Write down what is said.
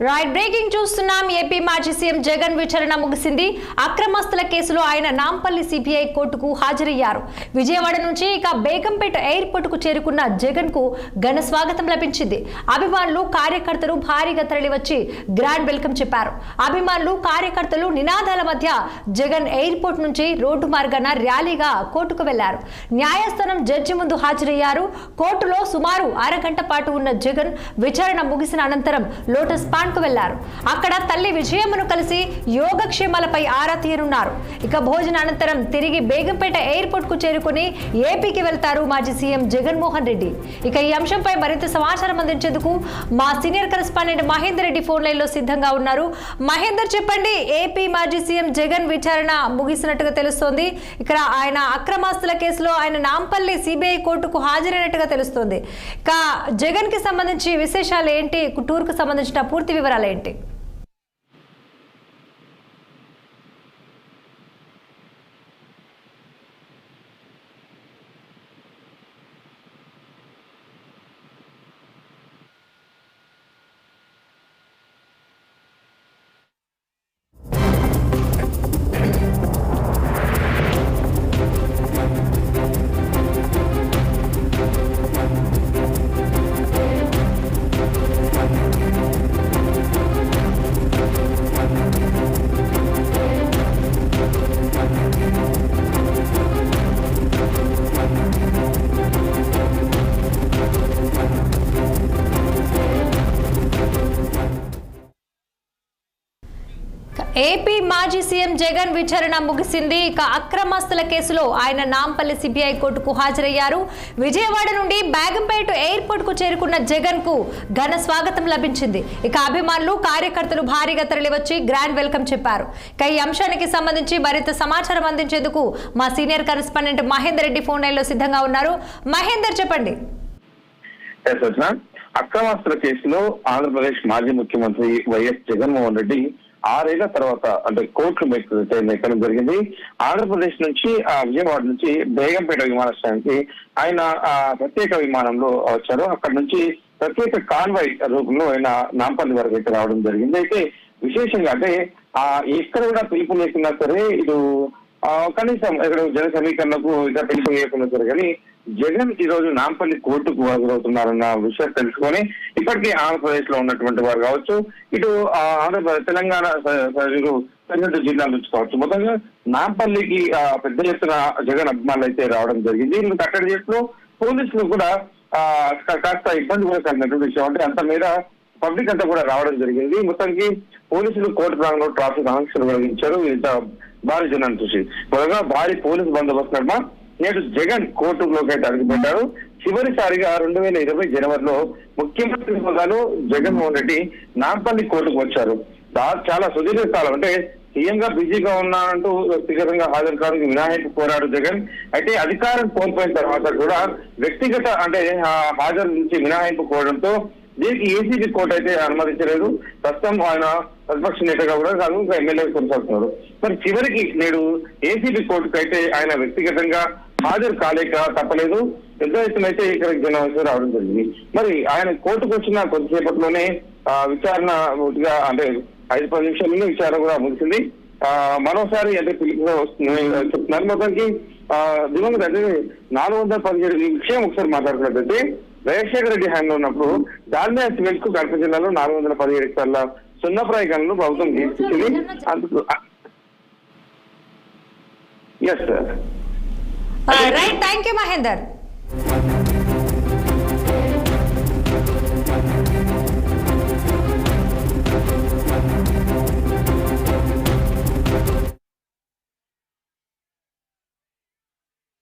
Right breaking చూస్తున్నాం. AP మాజీ CM Jagan విచారణ ముగిసింది. అక్రమస్తుల కేసులో ఆయన నాంపల్లి సిబిఐ కోర్టుకు హాజరయ్యారు. విజయవాడ నుంచి ఇక బేగంపేట ఎయిర్పోర్ట్ కు చేరుకున్న జగన్ కు ఘన స్వాగతం లభించింది. అభిమానులు కార్యకర్తలు భారీగా తరలివచ్చి గ్రాండ్ వెల్కమ్ చెప్పారు. అభిమానులు కార్యకర్తలు నినాదాల మధ్య జగన్ ఎయిర్పోర్ట్ నుంచి రోడ్డు మార్గాన ర్యాలీగా కోర్టుకు వెళ్లారు. న్యాయస్థానం జడ్జి ముందు హాజరయ్యారు. కోర్టులో సుమారు అరగంట పాటు ఉన్న జగన్ విచారణ ముగిసిన అనంతరం లోటస్ పాండ్ కు వెళ్లారు. అక్కడ తల్లి విజయమ్మను కలిసి యోగక్షేమాలపై ఆరా తీయనున్నారు. ఇక భోజన అనంతరం తిరిగి బేగంపేట ఎయిర్పోర్ట్ కు చేరుకుని ఏపీకి వెళ్తారు మాజీ సీఎం జగన్మోహన్ రెడ్డి. ఇక ఈ అంశంపై మరింత సమాచారం అందించేందుకు మా senior correspondent Mahender Reddy phone line లో సిద్ధంగా ఉన్నారు. మహేందర్, చెప్పండి. ఏపీ మాజీ సీఎం జగన్ విచారణ ముగిసినట్టుగా తెలుస్తోంది. ఇక్కడ ఆయన అక్రమాస్తుల కేసులో ఆయన నాంపల్లి సిబిఐ కోర్టుకు హాజరైనట్టుగా తెలుస్తోంది. ఇక జగన్ కి సంబంధించి విశేషాలు ఏంటి? టూర్ కు సంబంధించిన పూర్తి వివరాలు ఏంటి? ఏపీ మాజీ సీఎం జగన్ విచారణ ముగిసింది. ఇక అక్రమస్తుల కేసులో ఆయన నాంపల్లి సిబిఐ కోర్టుకు హాజరయ్యారు. విజయవాడ నుండి బేగంపేట ఎయిర్పోర్ట్ కు చేరుకున్న జగన్ కు ఘన స్వాగతం లభించింది. ఇక అభిమానులు కార్యకర్తలు భారీగా తరలివచ్చి గ్రాండ్ వెల్కమ్ చెప్పారు. ఇక ఈ అంశానికి సంబంధించి మరింత సమాచారం అందించేందుకు మా senior correspondent Mahender Reddy phone line లో సిద్ధంగా ఉన్నారు. మహేందర్, చెప్పండి. అక్రమాస్తుల కేసులో ఆంధ్రప్రదేశ్ మాజీ ముఖ్యమంత్రి వైఎస్ జగన్మోహన్ రెడ్డి 6 ఏళ్ల తర్వాత అంటే కోర్టు ఎక్కడం జరిగింది. ఆంధ్రప్రదేశ్ నుంచి విజయవాడ నుంచి బేగంపేట విమానాశ్రయానికి ఆయన ప్రత్యేక విమానంలో వచ్చారు. అక్కడ నుంచి ప్రత్యేక కాన్వాయ్ రూపంలో ఆయన నాంపల్లి వరకు అయితే రావడం జరిగింది. అయితే విశేషంగా అంటే ఎక్కడ కూడా పిలుపు లేకున్నా సరే ఇటు కనీసం ఇక్కడ జన సమీకరణకు ఇక పిలుపు లేకున్నా సరే కానీ జగన్ ఈ రోజు నాంపల్లి కోర్టుకు హాజరవుతున్నారన్న విషయం తెలుసుకొని ఇప్పటికీ ఆంధ్రప్రదేశ్ లో ఉన్నటువంటి వారు కావచ్చు, ఇటు ఆంధ్రప్రదేశ్ తెలంగాణ సరిహద్దు జిల్లాల నుంచి కావచ్చు, మొత్తంగా నాంపల్లికి పెద్ద ఎత్తున జగన్ అభిమానులు అయితే రావడం జరిగింది. అక్కడ చేస్తూ పోలీసులు కూడా కాస్త ఇబ్బంది కూడా కలిగినటువంటి విషయం. అంటే అంత మీద పబ్లిక్ అంతా కూడా రావడం జరిగింది. మొత్తానికి పోలీసులు కోర్టు ప్రాంగణంలో ట్రాఫిక్ ఆంక్షలు కలిగించారు. ఇంత భారీ జనాన్ని చూసి మొదలుగా భారీ పోలీసు బందోబస్తు నడుమ నేడు జగన్ కోర్టులోకి అయితే అడుగుపెట్టారు. చివరిసారిగా 2020 జనవరిలో ముఖ్యమంత్రి హోదాలో జగన్మోహన్ రెడ్డి నాంపల్లి కోర్టుకు వచ్చారు. చాలా సుదీర్ఘ కాలం అంటే సీఎం గా బిజీగా ఉన్నానంటూ వ్యక్తిగతంగా హాజరు కావడానికి మినహాయింపు కోరాడు జగన్. అయితే అధికారం కోల్పోయిన తర్వాత కూడా వ్యక్తిగత అంటే హాజరు నుంచి మినహాయింపు కోరడంతో దీనికి ఏసీబీ కోర్టు అయితే అనుమతించలేదు. ప్రస్తుతం ఆయన ప్రతిపక్ష నేతగా కూడా కాదు, ఇంకా ఎమ్మెల్యే కొనసాగుతున్నారు. మరి చివరికి నేడు ఏసీబీ కోర్టుకు అయితే ఆయన వ్యక్తిగతంగా హాజరు కాలేక తప్పలేదు. పెద్ద ఎత్తున అయితే ఇక్కడ జనం రావడం జరిగింది. మరి ఆయన కోర్టుకు వచ్చిన కొద్దిసేపట్లోనే విచారణ అంటే 5-10 నిమిషాల్లో విచారణ కూడా ముగిసింది. మరోసారి అంటే పిలుపుగా వస్తుంది చెప్తున్నారు. మొత్తానికి దివంగత అంటే 417 ఈ విషయం ఒకసారి మాట్లాడుకున్నట్టయితే రాజశేఖర రెడ్డి హ్యాండ్ ఉన్నప్పుడు దాల్మియా సిమెంట్ కు కడప జిల్లాలో 417 హెక్టార్ల సున్నప్రాయ గనులు ప్రభుత్వం తీసుకొచ్చింది. అందుకు రైట్, థ్యాంక్ యూ మహేందర్.